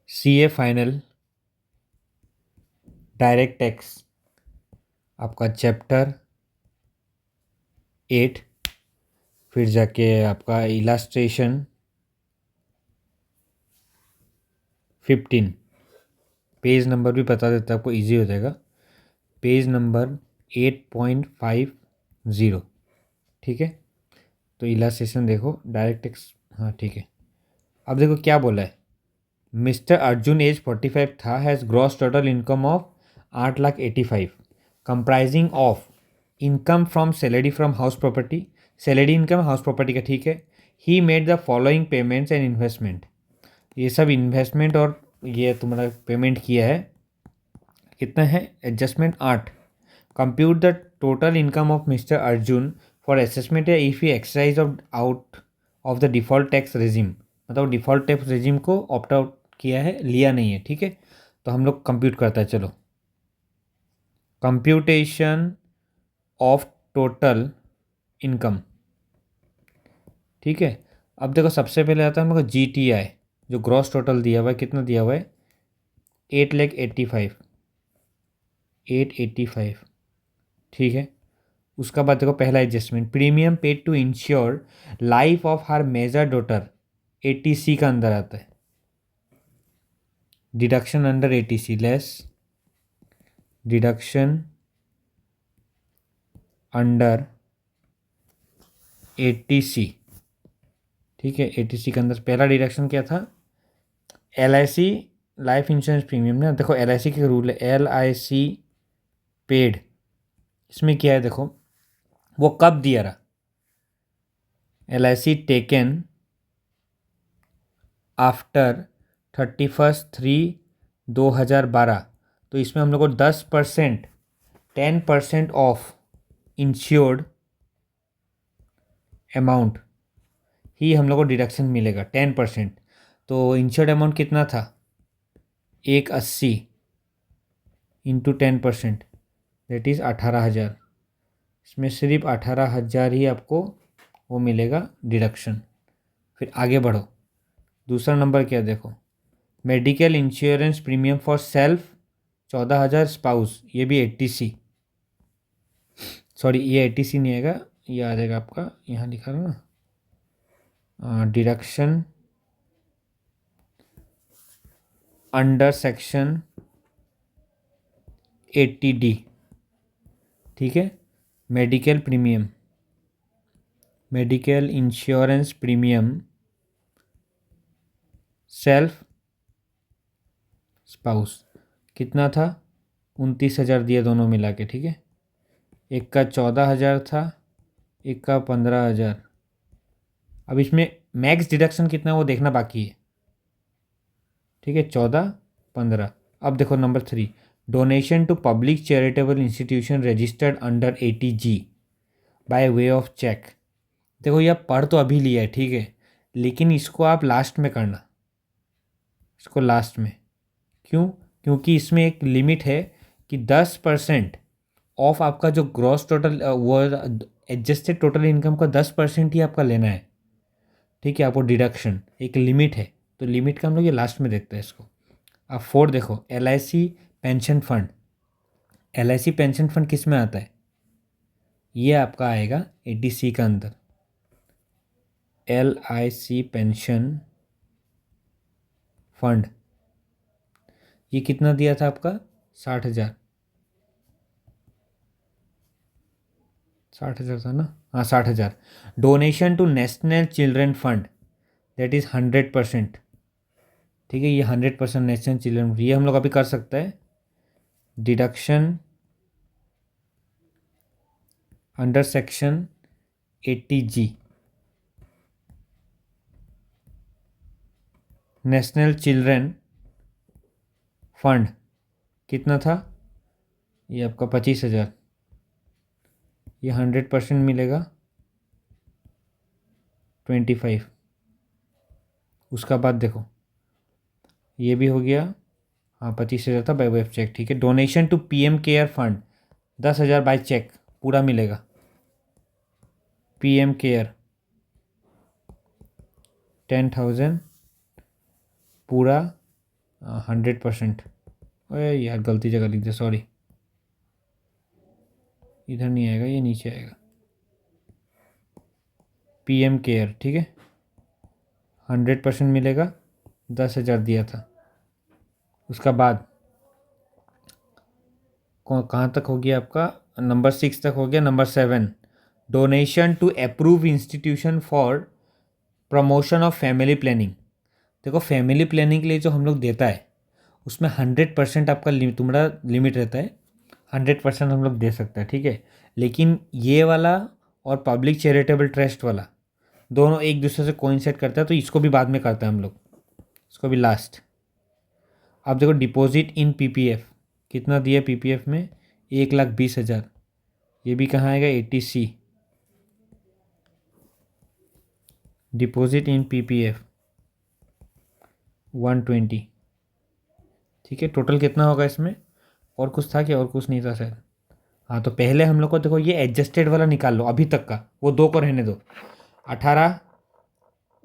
CA final direct tax आपका chapter 8, फिर जाके आपका इलास्ट्रेशन 15, पेज नंबर भी बता देता आपको, इजी हो जाएगा। पेज नंबर 8.50, ठीक है। तो इलास्ट्रेशन देखो, डायरेक्ट टैक्स, हाँ ठीक है। अब देखो क्या बोला है, मिस्टर अर्जुन एज 45 था, has gross total income of 8,85,000 comprising of income from salary from house property, salary income house property का, ठीक है। He made the following payments and investment, ये सब इन्वेस्टमेंट और ये तुम्हारा पेमेंट किया है, कितना है adjustment 8। Compute the total income of mister Arjun for assessment if he exercise of out of the default tax regime, मतलब डिफ़ॉल्ट टैक्स रेजिम को ऑप्ट आउट किया है, लिया नहीं है, ठीक है। तो हम लोग कंप्यूट करता है, चलो। कंप्यूटेशन ऑफ टोटल इनकम, ठीक है। अब देखो सबसे पहले आता है हम लोग GTI, जो ग्रॉस टोटल दिया हुआ है, कितना दिया हुआ है 8,85,000, 885, ठीक है। उसका बाद देखो पहला adjustment, premium paid to insure life of her major daughter, 80C का अंदर आता है। Deduction under 80C less deduction under 80C, ठीक है। 80C के अंदर पहला डिडक्शन क्या था, LIC लाइफ इंश्योरेंस प्रीमियम ना, देखो LIC के रूल है, LIC पेड, इसमें क्या है देखो, वो कब दिया रहा, LIC टेकन आफ्टर 31/3/2012, तो इसमें हम लोग को 10%, 10% ऑफ इंश्योर्ड अमाउंट ही हम लोग को डिडक्शन मिलेगा, 10%। तो इंश्योर्ड अमाउंट कितना था, 180 इंटू 10%, दैट इज़ 18,000। इसमें सिर्फ 18,000 ही आपको वो मिलेगा डिडक्शन। फिर आगे बढ़ो, दूसरा नंबर क्या देखो, medical insurance premium for self 14,000, spouse ये भी 80C, सॉरी ये 80C नहीं आएगा, ये आ जाएगा आपका, यहाँ लिखा है ना, डिडक्शन अंडर सेक्शन 80D, ठीक है। Medical premium, medical insurance premium self spouse कितना था, 29,000 दिए दोनों मिला के, ठीक है। एक का 14,000 था, एक का 15,000। अब इसमें मैक्स डिडक्शन कितना वो देखना बाकी है, ठीक है, 14, 15। अब देखो number 3, donation to public charitable institution registered under 80G by way of cheque. देखो ये पढ़ तो अभी लिया है, ठीक है, लेकिन इसको आप लास्ट में करना, इसको लास्ट में, क्यों, क्योंकि इसमें एक लिमिट है कि 10% ऑफ आपका जो ग्रॉस टोटल वो एडजस्टेड टोटल इनकम का 10% ही आपका लेना है, ठीक है। आपको डिडक्शन एक लिमिट है, तो लिमिट का हम लोग ये लास्ट में देखते हैं इसको। अब 4 देखो, LIC pension fund, LIC pension fund किस में आता है, ये आपका आएगा 80C का अंदर, LIC पेंशन फंड, ये कितना दिया था आपका 60,000, 60,000 था ना, हाँ 60,000। Donation to national children fund that is 100%, ठीक है, ये 100% नेशनल चिल्ड्रन, ये हम लोग अभी कर सकते हैं। Deduction under section 80G, national children fund कितना था, ये आपका 25,000, ये 100% मिलेगा 25। उसका बाद देखो ये भी हो गया, हाँ 25,000 था बाय वे ऑफ चेक, ठीक है। Donation to PM care fund 10,000 by cheque पूरा मिलेगा, PM केयर 10,000 पूरा 100%। अरे यार गलती जगह लिख दिया, सॉरी। इधर नहीं आएगा, ये नीचे आएगा। PM केयर, ठीक है। 100% मिलेगा, 10,000 दिया था। उसका बाद कहाँ तक हो गया आपका? नंबर 6 तक हो गया। Number 7, donation to approve institution for promotion of family planning. देखो फैमिली प्लानिंग के लिए जो हम लोग देता है उसमें 100% आपका तुम्हारा लिमिट रहता है। 100% हम लोग दे सकते हैं, ठीक है। लेकिन ये वाला और पब्लिक चैरिटेबल ट्रस्ट वाला दोनों एक दूसरे से कोइंसाइड करता है, तो इसको भी बाद में करते हैं हम लोग, इसको भी लास्ट। अब देखो डिपॉजिट इन PPF कितना दिया PPF में? 1,20,000। ये भी कहाँ आएगा? 80C। डिपॉजिट इन PPF 120, ठीक है। टोटल कितना होगा इसमें? और कुछ था क्या? और कुछ नहीं था शायद। हाँ, तो पहले हम लोग को देखो ये एडजस्टेड वाला निकाल लो अभी तक का, वो 2 को रहने दो। 18,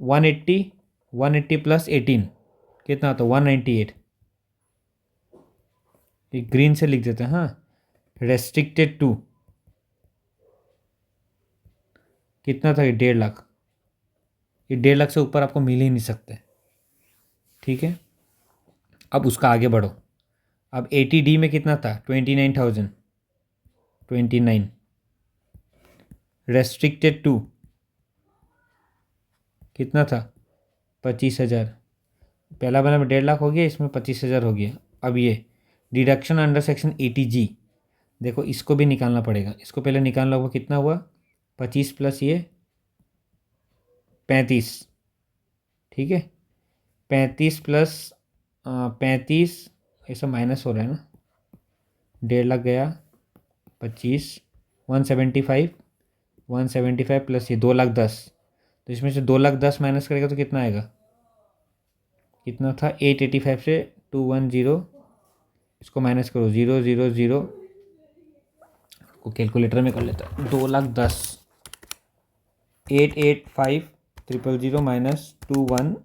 180, 180 प्लस 18 कितना होता है? 198। ये ग्रीन से लिख देते हैं, हाँ। रेस्ट्रिक्टेड टू कितना था? ये 1.5 लाख। ये 1.5 लाख से ऊपर आपको मिल ही नहीं सकते, ठीक है। अब उसका आगे बढ़ो। अब 80D में कितना था? 29,000। 29 रेस्ट्रिक्टेड टू कितना था? 25,000। पहला वाला में 1.5 लाख हो गया, इसमें 25,000 हो गया। अब ये डिडक्शन अंडर सेक्शन 80G, देखो इसको भी निकालना पड़ेगा। इसको पहले निकालना होगा, कितना हुआ? 25 प्लस ये 35, ठीक है। 35 प्लस 35, ऐसा माइनस हो रहा है ना। 1.5 लाख गया, 25, 175, 175 प्लस ये 2,10,000। तो इसमें से 2,10,000 माइनस करेगा तो कितना आएगा? कितना था? 885 से 210, इसको माइनस करो, 000 को कैलकुलेटर में कर लेता है। 2,10,000, 885,000 माइनस 675,000,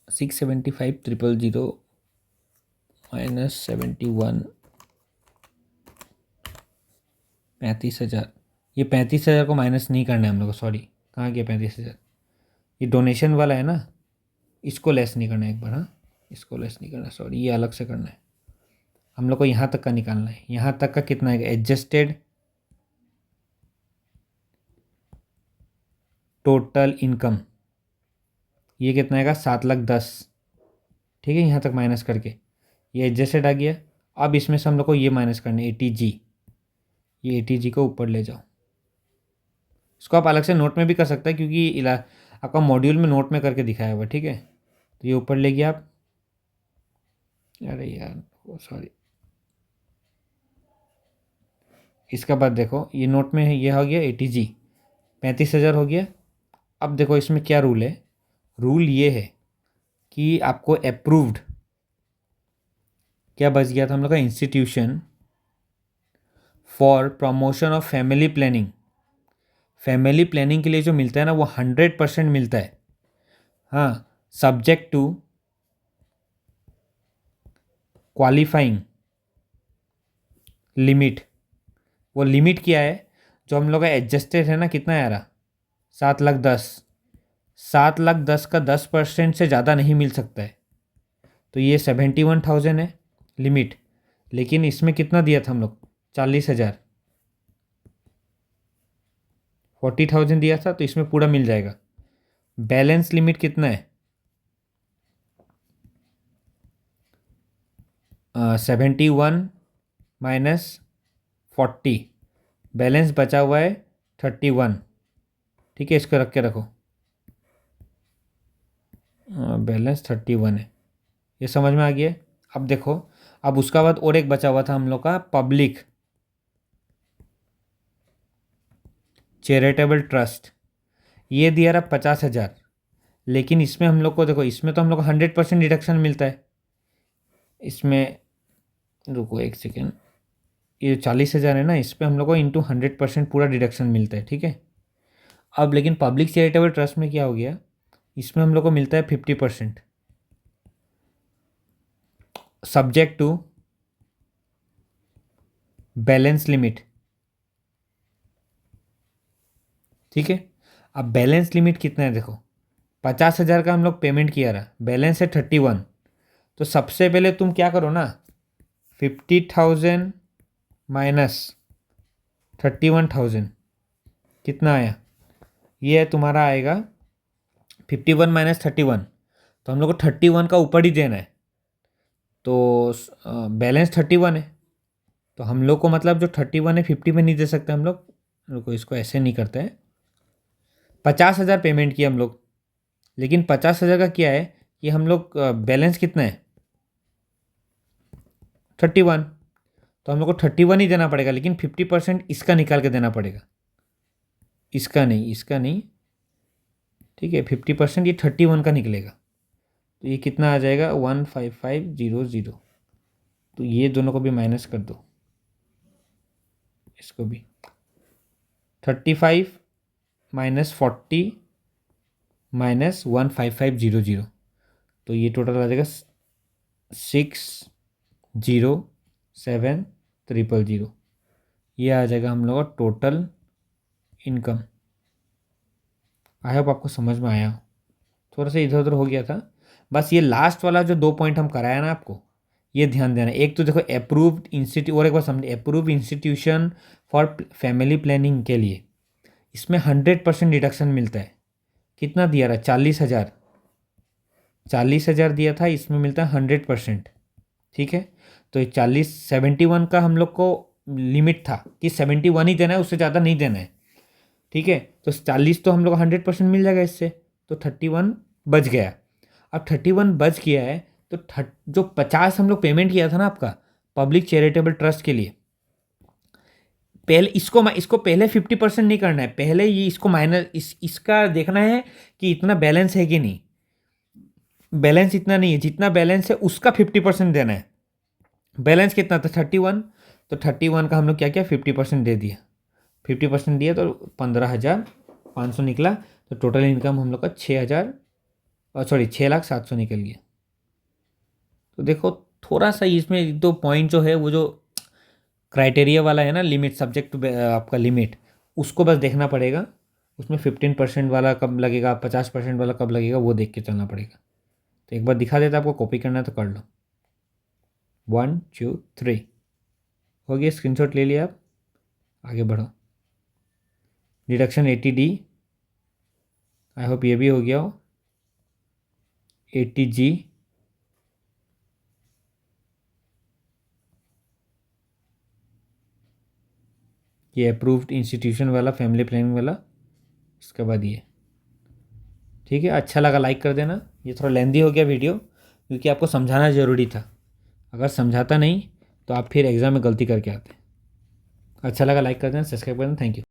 675,000 माइनस 71, 35,000। ये 35,000 को माइनस नहीं करना है हम लोग को, सॉरी। कहाँ गया 35,000? ये डोनेशन वाला है ना, इसको लेस नहीं करना है एक बार, हाँ। इसको लेस नहीं करना, सॉरी, ये अलग से करना है। हम लोग को यहाँ तक का निकालना है। यहाँ तक का कितना है? एडजस्टेड टोटल इनकम, ये कितना आएगा? 7,10,000, ठीक है। यहाँ तक माइनस करके ये एडजस्टेड आ गया। अब इसमें से हम लोग को ये माइनस करना है 80G। ये 80G को ऊपर ले जाओ। इसको आप अलग से नोट में भी कर सकते हैं, क्योंकि आपका मॉड्यूल में नोट में करके दिखाया हुआ, ठीक है। तो ये ऊपर ले गया आप। अरे यार सॉरी। इसका बाद देखो ये नोट में है, ये हो गया 80G, 35,000 हो गया। अब देखो इसमें क्या रूल है? रूल ये है कि आपको अप्रूव्ड क्या बच गया था हम लोग का? Institution for promotion of family planning. Family planning के लिए जो मिलता है ना, वो 100% मिलता है, हाँ। Subject to qualifying limit. वो लिमिट क्या है? जो हम लोग का एडजस्टेड है ना, कितना आ रहा? 7,10,000। 7,10,000 का 10% से ज़्यादा नहीं मिल सकता है। तो ये 71,000 है लिमिट। लेकिन इसमें कितना दिया था हम लोग? 40,000, 40,000 दिया था, तो इसमें पूरा मिल जाएगा। बैलेंस लिमिट कितना है? 71 माइनस 40, बैलेंस बचा हुआ है 31, ठीक है। इसको रख के रखो, बैलेंस 31 है। ये समझ में आ गया? अब देखो, अब उसका बाद और एक बचा हुआ था हम लोग का, पब्लिक चैरिटेबल ट्रस्ट। ये दिया रहा 50,000। लेकिन इसमें हम लोग को देखो, इसमें तो हम लोग को 100% डिडक्शन मिलता है। इसमें रुको एक सेकेंड, ये 40,000 है ना, इस पर हम लोग को इंटू 100% पूरा डिडक्शन मिलता है, ठीक है। अब लेकिन पब्लिक चैरिटेबल ट्रस्ट में क्या हो गया, इसमें हम लोग को मिलता है 50%, सब्जेक्ट टू बैलेंस लिमिट, ठीक है। अब बैलेंस लिमिट कितना है देखो, 50,000 का हम लोग पेमेंट किया रहा, बैलेंस है 31। तो सबसे पहले तुम क्या करो ना, 50,000 माइनस 31,000 कितना आया, ये है तुम्हारा आएगा 51 माइनस 31, तो हम लोग को 31 का ऊपर ही देना है। तो बैलेंस 31 है, तो हम लोग को मतलब जो 31 है 50 में नहीं दे सकते हम लोग, रुको इसको ऐसे नहीं करते हैं। 50,000 पेमेंट किया हम लोग, लेकिन 50,000 का क्या है कि हम लोग बैलेंस कितना है 31, तो हम लोग को 31 ही देना पड़ेगा, लेकिन 50% इसका निकाल के देना पड़ेगा, इसका नहीं, इसका नहीं, ठीक है। 50% ये 31 का निकलेगा, तो ये कितना आ जाएगा 15500। तो ये दोनों को भी माइनस कर दो, इसको भी 35 माइनस 40 माइनस 15500, तो ये टोटल आ जाएगा 607,000। ये आ जाएगा हम लोग का टोटल इनकम। आई होप आपको समझ में आया हो, थोड़ा सा इधर उधर हो गया था। बस ये लास्ट वाला जो 2 पॉइंट हम कराया ना आपको, ये ध्यान देना। एक तो देखो अप्रूव्ड इंस्टीट्यूट, और एक बार समझे approved institution for family planning के लिए इसमें 100% डिडक्शन मिलता है। कितना दिया रहा, 40,000, 40,000 दिया था, इसमें मिलता है 100%, ठीक है। तो ये 71 का हम लोग को लिमिट था कि 71 ही देना है, उससे ज़्यादा नहीं देना है, ठीक है। तो 40 तो हम लोग 100% मिल जाएगा इससे, तो 31 बच गया। अब 31 बच गया है, तो जो 50 हम लोग पेमेंट किया था ना आपका पब्लिक चैरिटेबल ट्रस्ट के लिए, पहले इसको पहले 50% नहीं करना है, पहले ये इसको माइनस इसका देखना है कि इतना बैलेंस है कि नहीं। बैलेंस इतना नहीं है, जितना बैलेंस है उसका 50% देना है। बैलेंस कितना था 31, तो 31 का हम लोग क्या किया 50% दे दिया, 50% दिया तो 15,500 निकला। तो टोटल इनकम हम लोग का 6,700 निकल गया। तो देखो थोड़ा सा इसमें 2 पॉइंट जो है, वो जो क्राइटेरिया वाला है ना, लिमिट, सब्जेक्ट टू आपका लिमिट, उसको बस देखना पड़ेगा। उसमें 15% वाला कब लगेगा, 50% वाला कब लगेगा, वो देख के चलना पड़ेगा। तो एक बार दिखा देता, आपको कॉपी करना है तो कर लो। 1 2 3 हो गया, स्क्रीनशॉट ले लिया आप, आगे बढ़ो। डिडक्शन 80D, आई होप ये भी हो गया हो। 80G, ये अप्रूव्ड इंस्टीट्यूशन वाला फैमिली प्लानिंग वाला, इसके बाद ये, ठीक है। अच्छा लगा लाइक कर देना। ये थोड़ा लेंदी हो गया वीडियो, क्योंकि आपको समझाना ज़रूरी था। अगर समझाता नहीं तो आप फिर एग्ज़ाम में गलती करके आते। अच्छा लगा लाइक कर देना, सब्सक्राइब कर देना। Thank you.